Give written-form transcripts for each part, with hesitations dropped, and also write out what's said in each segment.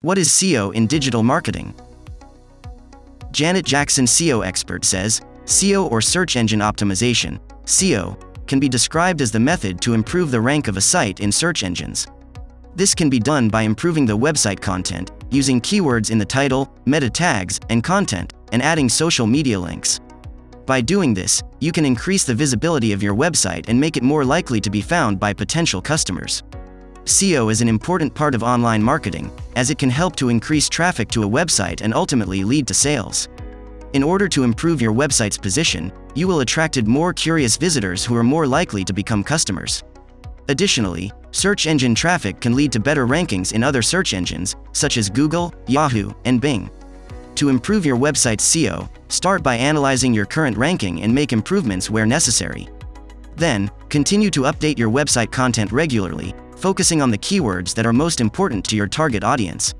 What is SEO in digital marketing? Janet Jackson, SEO expert, says, SEO, or search engine optimization, SEO, can be described as the method to improve the rank of a site in search engines. This can be done by improving the website content, using keywords in the title, meta tags, and content, and adding social media links. By doing this, you can increase the visibility of your website and make it more likely to be found by potential customers. SEO is an important part of online marketing, as it can help to increase traffic to a website and ultimately lead to sales. In order to improve your website's position, you will attract more curious visitors who are more likely to become customers. Additionally, search engine traffic can lead to better rankings in other search engines, such as Google, Yahoo, and Bing. To improve your website's SEO, start by analyzing your current ranking and make improvements where necessary. Then, continue to update your website content regularly, focusing on the keywords that are most important to your target audience.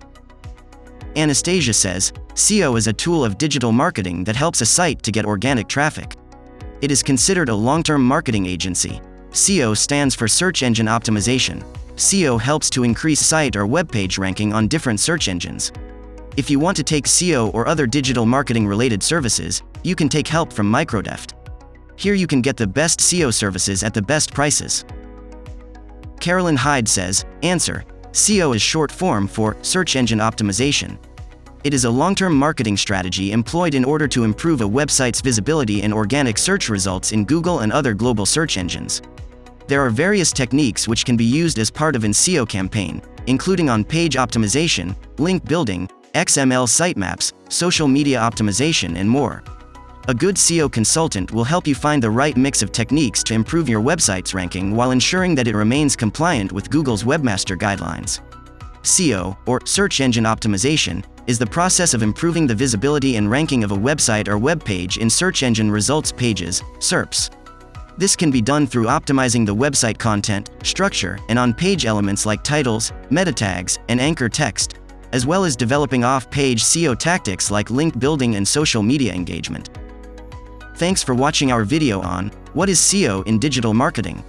Anastasia says, SEO is a tool of digital marketing that helps a site to get organic traffic. It is considered a long-term marketing agency. SEO stands for Search Engine Optimization. SEO helps to increase site or webpage ranking on different search engines. If you want to take SEO or other digital marketing-related services, you can take help from Microdeft. Here you can get the best SEO services at the best prices. Carolyn Hyde says, answer, SEO is short form for Search Engine Optimization. It is a long-term marketing strategy employed in order to improve a website's visibility and organic search results in Google and other global search engines. There are various techniques which can be used as part of an SEO campaign, including on-page optimization, link building, XML sitemaps, social media optimization, and more. A good SEO consultant will help you find the right mix of techniques to improve your website's ranking while ensuring that it remains compliant with Google's Webmaster Guidelines. SEO, or Search Engine Optimization, is the process of improving the visibility and ranking of a website or web page in search engine results pages, SERPs. This can be done through optimizing the website content, structure, and on-page elements like titles, meta tags, and anchor text, as well as developing off-page SEO tactics like link building and social media engagement. Thanks for watching our video on What is SEO in Digital Marketing?